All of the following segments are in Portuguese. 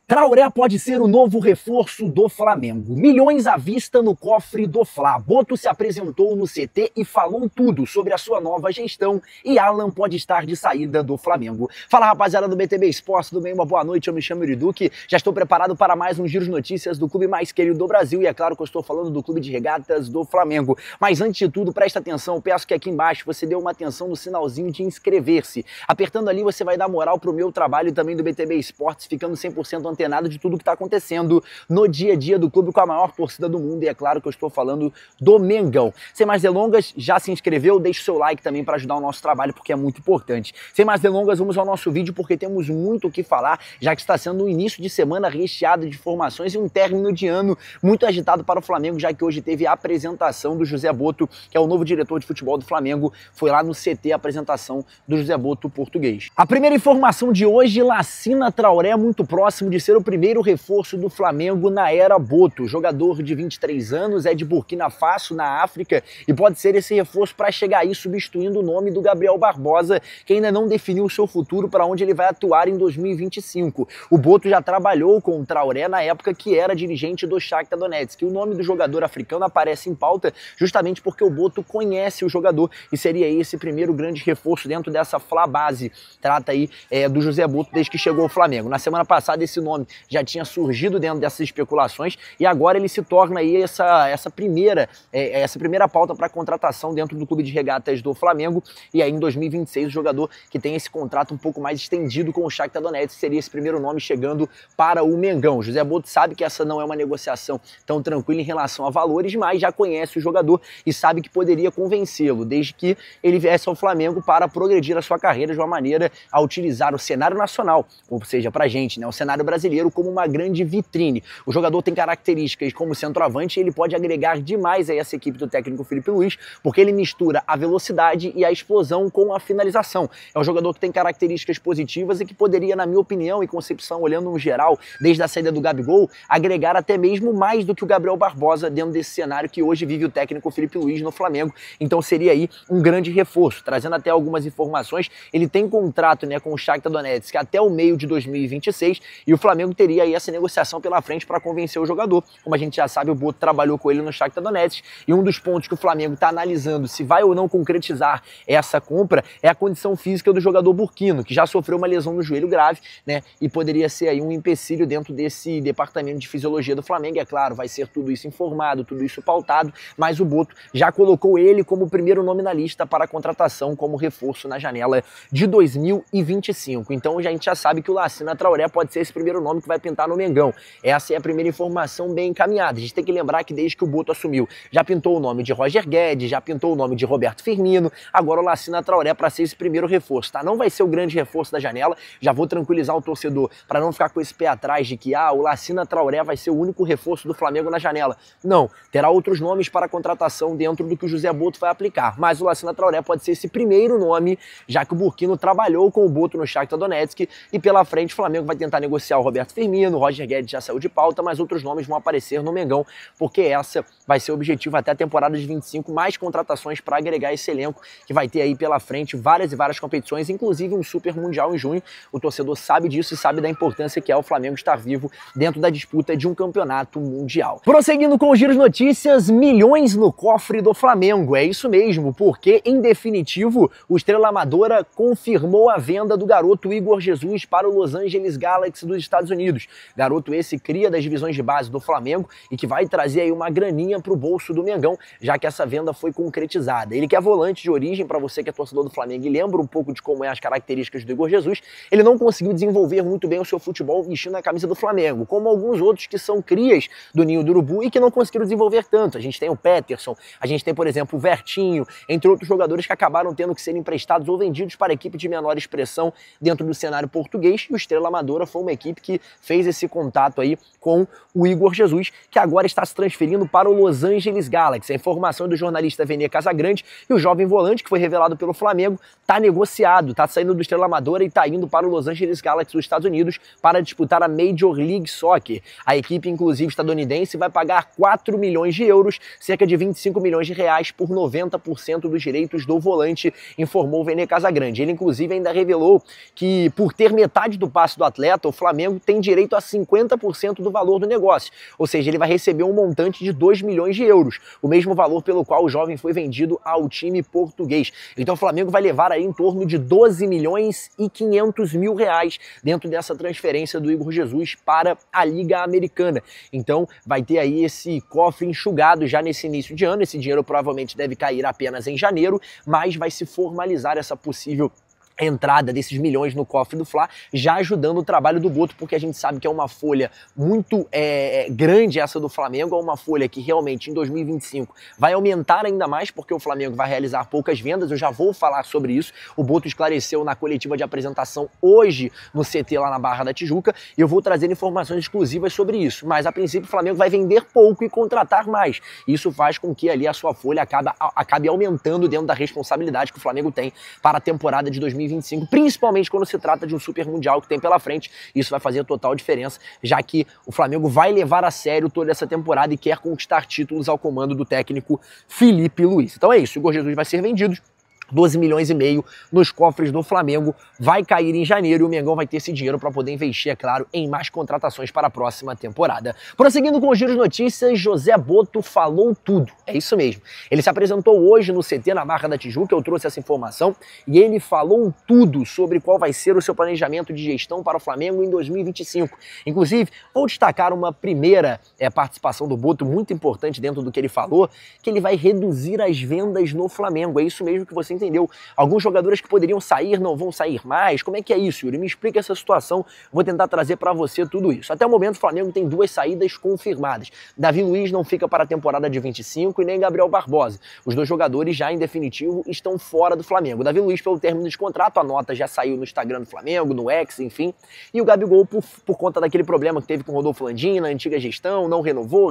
Traoré pode ser o novo reforço do Flamengo. Milhões à vista no cofre do Fla. Boto se apresentou no CT e falou tudo sobre a sua nova gestão e Alan pode estar de saída do Flamengo. Fala, rapaziada do BTB Esportes, tudo bem? Uma boa noite, eu me chamo Yuri Duque. Já estou preparado para mais um giro de notícias do clube mais querido do Brasil e é claro que eu estou falando do clube de regatas do Flamengo. Mas antes de tudo, presta atenção, peço que aqui embaixo você dê uma atenção no sinalzinho de inscrever-se. Apertando ali você vai dar moral pro meu trabalho e também do BTB Esportes, ficando 100% antenado de tudo que está acontecendo no dia a dia do clube com a maior torcida do mundo, e é claro que eu estou falando do Mengão. Sem mais delongas, já se inscreveu? Deixa o seu like também para ajudar o nosso trabalho, porque é muito importante. Sem mais delongas, vamos ao nosso vídeo, porque temos muito o que falar, já que está sendo um início de semana recheado de informações e um término de ano muito agitado para o Flamengo, já que hoje teve a apresentação do José Boto, que é o novo diretor de futebol do Flamengo. Foi lá no CT a apresentação do José Boto português. A primeira informação de hoje: Lacina Traoré muito próximo de ser o primeiro reforço do Flamengo na era Boto. O jogador de 23 anos é de Burkina Faso, na África, e pode ser esse reforço para chegar aí substituindo o nome do Gabriel Barbosa, que ainda não definiu o seu futuro para onde ele vai atuar em 2025. O Boto já trabalhou com o Traoré na época que era dirigente do Shakhtar Donetsk. O nome do jogador africano aparece em pauta justamente porque o Boto conhece o jogador e seria esse primeiro grande reforço dentro dessa Fla base. Trata aí do José Boto desde que chegou ao Flamengo. Na semana passada esse nome já tinha surgido dentro dessas especulações e agora ele se torna aí essa primeira pauta para contratação dentro do clube de regatas do Flamengo. E aí em 2026 o jogador que tem esse contrato um pouco mais estendido com o Shakhtar Donetsk seria esse primeiro nome chegando para o Mengão. José Boto sabe que essa não é uma negociação tão tranquila em relação a valores, mas já conhece o jogador e sabe que poderia convencê-lo desde que ele viesse ao Flamengo para progredir a sua carreira de uma maneira a utilizar o cenário nacional, ou seja, pra gente, né, o cenário brasileiro como uma grande vitrine. O jogador tem características como centroavante e ele pode agregar demais a essa equipe do técnico Felipe Luiz, porque ele mistura a velocidade e a explosão com a finalização. É um jogador que tem características positivas e que poderia, na minha opinião e concepção, olhando no geral, desde a saída do Gabigol, agregar até mesmo mais do que o Gabriel Barbosa dentro desse cenário que hoje vive o técnico Felipe Luiz no Flamengo. Então seria aí um grande reforço. Trazendo até algumas informações, ele tem contrato, né, com o Shakhtar Donetsk até o meio de 2026 e o Flamengo teria aí essa negociação pela frente para convencer o jogador. Como a gente já sabe, o Boto trabalhou com ele no Shakhtar Donetsk e um dos pontos que o Flamengo está analisando se vai ou não concretizar essa compra é a condição física do jogador burquino, que já sofreu uma lesão no joelho grave, né, e poderia ser aí um empecilho dentro desse departamento de fisiologia do Flamengo. É claro, vai ser tudo isso informado, tudo isso pautado, mas o Boto já colocou ele como o primeiro nome na lista para a contratação como reforço na janela de 2025. Então a gente já sabe que o Lacina Traoré pode ser esse primeiro nome que vai pintar no Mengão. Essa é a primeira informação bem encaminhada. A gente tem que lembrar que desde que o Boto assumiu, já pintou o nome de Roger Guedes, já pintou o nome de Roberto Firmino, agora o Lacina Traoré para ser esse primeiro reforço, tá? Não vai ser o grande reforço da janela, já vou tranquilizar o torcedor para não ficar com esse pé atrás de que o Lacina Traoré vai ser o único reforço do Flamengo na janela. Não, terá outros nomes para a contratação dentro do que o José Boto vai aplicar, mas o Lacina Traoré pode ser esse primeiro nome, já que o burquino trabalhou com o Boto no Shakhtar Donetsk e pela frente o Flamengo vai tentar negociar o Roberto Firmino, o Roger Guedes já saiu de pauta, mas outros nomes vão aparecer no Mengão, porque essa vai ser o objetivo até a temporada de 25, mais contratações para agregar esse elenco, que vai ter aí pela frente várias e várias competições, inclusive um Super Mundial em junho. O torcedor sabe disso e sabe da importância que é o Flamengo estar vivo dentro da disputa de um campeonato mundial. Prosseguindo com os giros de notícias, milhões no cofre do Flamengo. É isso mesmo, porque em definitivo o Estrela Amadora confirmou a venda do garoto Igor Jesus para o Los Angeles Galaxy dos Estados Unidos. Garoto esse cria das divisões de base do Flamengo e que vai trazer aí uma graninha para o bolso do Mengão, já que essa venda foi concretizada. Ele que é volante de origem, para você que é torcedor do Flamengo e lembra um pouco de como é as características do Igor Jesus, ele não conseguiu desenvolver muito bem o seu futebol vestindo a camisa do Flamengo, como alguns outros que são crias do Ninho do Urubu e que não conseguiram desenvolver tanto. A gente tem o Peterson, a gente tem, por exemplo, o Vertinho, entre outros jogadores que acabaram tendo que ser emprestados ou vendidos para equipe de menor expressão dentro do cenário português, e o Estrela Amadora foi uma equipe que fez esse contato aí com o Igor Jesus, que agora está se transferindo para o Los Angeles Galaxy. A informação é do jornalista Vene Casagrande, e o jovem volante, que foi revelado pelo Flamengo, está negociado, está saindo do Estrela Amadora e está indo para o Los Angeles Galaxy dos Estados Unidos para disputar a Major League Soccer. A equipe, inclusive estadunidense, vai pagar 4 milhões de euros, cerca de 25 milhões de reais por 90% dos direitos do volante, informou o Vene Casagrande. Ele, inclusive, ainda revelou que, por ter metade do passe do atleta, o Flamengo Flamengo tem direito a 50% do valor do negócio, ou seja, ele vai receber um montante de 2 milhões de euros, o mesmo valor pelo qual o jovem foi vendido ao time português. Então o Flamengo vai levar aí em torno de 12 milhões e 500 mil reais dentro dessa transferência do Igor Jesus para a Liga Americana. Então vai ter aí esse cofre enxugado já nesse início de ano, esse dinheiro provavelmente deve cair apenas em janeiro, mas vai se formalizar essa possível entrada desses milhões no cofre do Fla, já ajudando o trabalho do Boto, porque a gente sabe que é uma folha muito grande essa do Flamengo, é uma folha que realmente em 2025 vai aumentar ainda mais, porque o Flamengo vai realizar poucas vendas, eu já vou falar sobre isso, o Boto esclareceu na coletiva de apresentação hoje no CT lá na Barra da Tijuca, e eu vou trazer informações exclusivas sobre isso, mas a princípio o Flamengo vai vender pouco e contratar mais, isso faz com que ali a sua folha acabe aumentando dentro da responsabilidade que o Flamengo tem para a temporada de 2025, principalmente quando se trata de um super mundial que tem pela frente. Isso vai fazer total diferença, já que o Flamengo vai levar a sério toda essa temporada e quer conquistar títulos ao comando do técnico Felipe Luiz. Então é isso, o Igor Jesus vai ser vendido, 12 milhões e meio nos cofres do Flamengo, vai cair em janeiro e o Mengão vai ter esse dinheiro para poder investir, é claro, em mais contratações para a próxima temporada. Prosseguindo com os giros de notícias, José Boto falou tudo, é isso mesmo. Ele se apresentou hoje no CT na Barra da Tijuca, eu trouxe essa informação, e ele falou tudo sobre qual vai ser o seu planejamento de gestão para o Flamengo em 2025. Inclusive, vou destacar uma primeira participação do Boto muito importante dentro do que ele falou, que ele vai reduzir as vendas no Flamengo, é isso mesmo que você entendeu. Alguns jogadores que poderiam sair não vão sair mais. Como é que é isso, Yuri? Me explica essa situação. Vou tentar trazer para você tudo isso. Até o momento, o Flamengo tem 2 saídas confirmadas. Davi Luiz não fica para a temporada de 25 e nem Gabriel Barbosa. Os 2 jogadores já em definitivo estão fora do Flamengo. Davi Luiz pelo término de contrato, a nota já saiu no Instagram do Flamengo, no X, enfim. E o Gabigol por conta daquele problema que teve com o Rodolfo Landim na antiga gestão, não renovou.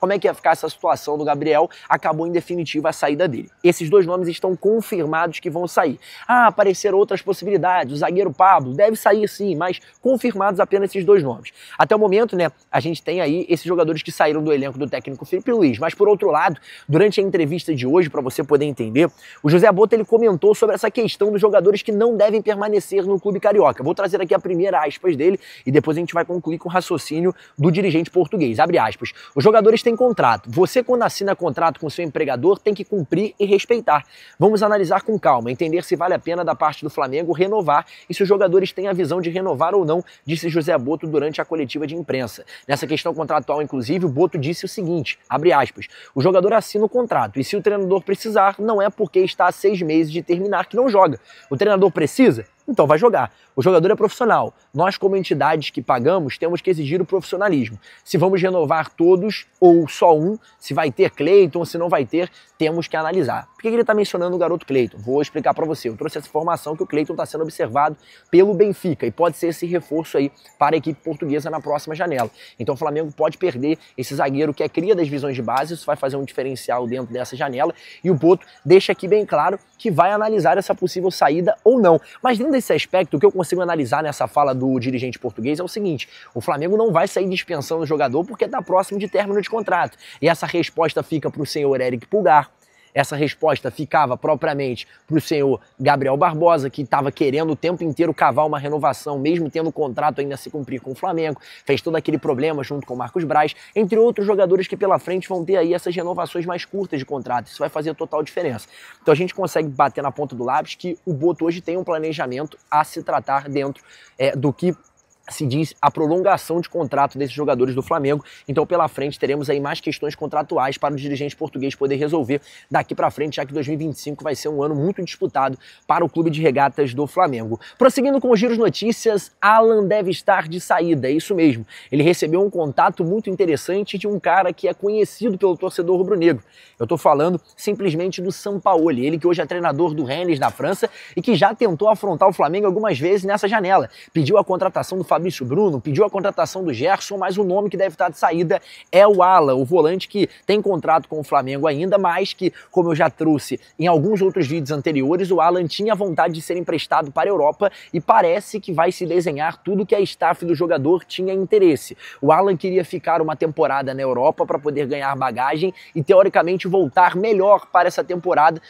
Como é que ia ficar essa situação do Gabriel? Acabou em definitivo a saída dele. Esses 2 nomes estão confirmados que vão sair. Apareceram outras possibilidades, o zagueiro Pablo deve sair sim, mas confirmados apenas esses 2 nomes. Até o momento, né, a gente tem aí esses jogadores que saíram do elenco do técnico Felipe Luiz, mas por outro lado, durante a entrevista de hoje, para você poder entender, o José Boto ele comentou sobre essa questão dos jogadores que não devem permanecer no clube carioca. Vou trazer aqui a primeira aspas dele e depois a gente vai concluir com o raciocínio do dirigente português. Abre aspas. Os jogadores têm contrato. Você, quando assina contrato com seu empregador, tem que cumprir e respeitar. Vamos analisar com calma, entender se vale a pena da parte do Flamengo renovar e se os jogadores têm a visão de renovar ou não, disse José Boto durante a coletiva de imprensa. Nessa questão contratual, inclusive, o Boto disse o seguinte, abre aspas, o jogador assina o contrato e se o treinador precisar, não é porque está há 6 meses de terminar que não joga. O treinador precisa? Então vai jogar. O jogador é profissional. Nós, como entidades que pagamos, temos que exigir o profissionalismo. Se vamos renovar todos ou só um, se vai ter Cleiton, se não vai ter, temos que analisar. Por que ele está mencionando o garoto Cleiton? Vou explicar para você. Eu trouxe essa informação que o Cleiton está sendo observado pelo Benfica e pode ser esse reforço aí para a equipe portuguesa na próxima janela. Então o Flamengo pode perder esse zagueiro que é cria das divisões de base, isso vai fazer um diferencial dentro dessa janela e o Boto deixa aqui bem claro que vai analisar essa possível saída ou não. Mas dentro desse aspecto, o que eu consigo analisar nessa fala do dirigente português é o seguinte, o Flamengo não vai sair dispensando o jogador porque está próximo de término de contrato. E essa resposta fica para o senhor Eric Pulgar, essa resposta ficava propriamente para o senhor Gabriel Barbosa, que estava querendo o tempo inteiro cavar uma renovação, mesmo tendo o contrato ainda a se cumprir com o Flamengo, fez todo aquele problema junto com o Marcos Braz, entre outros jogadores que pela frente vão ter aí essas renovações mais curtas de contrato, isso vai fazer total diferença. Então a gente consegue bater na ponta do lápis que o Boto hoje tem um planejamento a se tratar dentro do que se diz a prolongação de contrato desses jogadores do Flamengo, então pela frente teremos aí mais questões contratuais para o dirigente português poder resolver daqui para frente, já que 2025 vai ser um ano muito disputado para o clube de regatas do Flamengo. Prosseguindo com os giros notícias, Alan deve estar de saída, é isso mesmo, ele recebeu um contato muito interessante de um cara que é conhecido pelo torcedor rubro-negro, eu estou falando simplesmente do Sampaoli, ele que hoje é treinador do Rennes da França e que já tentou afrontar o Flamengo algumas vezes nessa janela, pediu a contratação do Fabrício Bruno, pediu a contratação do Gerson, mas o nome que deve estar de saída é o Alan, o volante que tem contrato com o Flamengo ainda, mas que, como eu já trouxe em alguns outros vídeos anteriores, o Alan tinha vontade de ser emprestado para a Europa e parece que vai se desenhar tudo que a staff do jogador tinha interesse. O Alan queria ficar uma temporada na Europa para poder ganhar bagagem e, teoricamente, voltar melhor para essa temporada,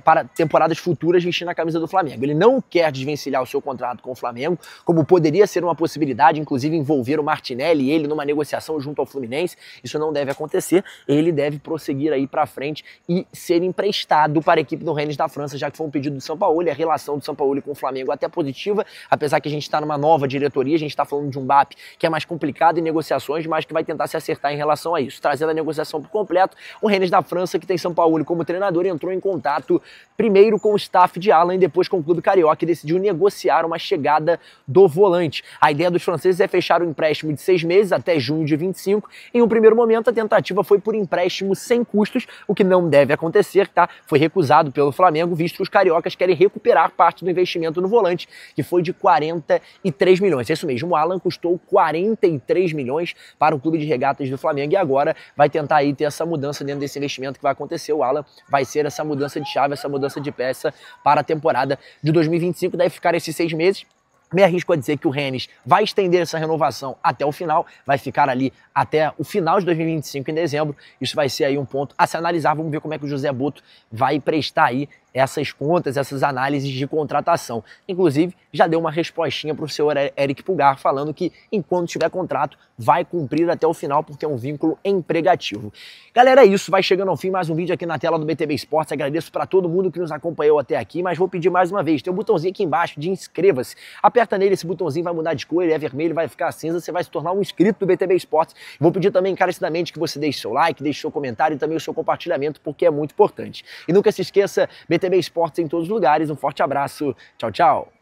para temporadas futuras vestindo a camisa do Flamengo. Ele não quer desvencilhar o seu contrato com o Flamengo, como poderia ser uma possibilidade, inclusive envolver o Martinelli e ele numa negociação junto ao Fluminense. Isso não deve acontecer, ele deve prosseguir aí para frente e ser emprestado para a equipe do Rennes da França, já que foi um pedido do Sampaoli. A relação do Sampaoli com o Flamengo é até positiva, apesar que a gente está numa nova diretoria, a gente está falando de um Mbappé que é mais complicado em negociações, mas que vai tentar se acertar em relação a isso. Trazendo a negociação por completo, o Rennes da França, que tem Sampaoli como treinador, entrou em contato primeiro com o staff de Alan e depois com o clube carioca e decidiu negociar uma chegada do volante. A ideia dos franceses é fechar o empréstimo de 6 meses até junho de 25. Em um primeiro momento, a tentativa foi por empréstimo sem custos, o que não deve acontecer, tá? Foi recusado pelo Flamengo, visto que os cariocas querem recuperar parte do investimento no volante, que foi de 43 milhões. É isso mesmo, o Alan custou 43 milhões para o clube de regatas do Flamengo e agora vai tentar aí ter essa mudança dentro desse investimento que vai acontecer. O Alan vai ser essa mudança de chave, essa mudança de peça para a temporada de 2025. Deve ficar esses 6 meses. Me arrisco a dizer que o Rennes vai estender essa renovação até o final, vai ficar ali até o final de 2025, em dezembro. Isso vai ser aí um ponto a se analisar. Vamos ver como é que o José Boto vai prestar aí essas contas, essas análises de contratação. Inclusive, já deu uma respostinha para o senhor Eric Pulgar, falando que enquanto tiver contrato, vai cumprir até o final, porque é um vínculo empregativo. Galera, é isso. Vai chegando ao fim mais um vídeo aqui na tela do BTB Esportes. Agradeço para todo mundo que nos acompanhou até aqui, mas vou pedir mais uma vez, tem um botãozinho aqui embaixo de inscreva-se. Aperta nele, esse botãozinho vai mudar de cor, ele é vermelho, vai ficar cinza, você vai se tornar um inscrito do BTB Esportes. Vou pedir também encarecidamente que você deixe seu like, deixe seu comentário e também o seu compartilhamento, porque é muito importante. E nunca se esqueça, BTB Esportes em todos os lugares. Um forte abraço. Tchau, tchau.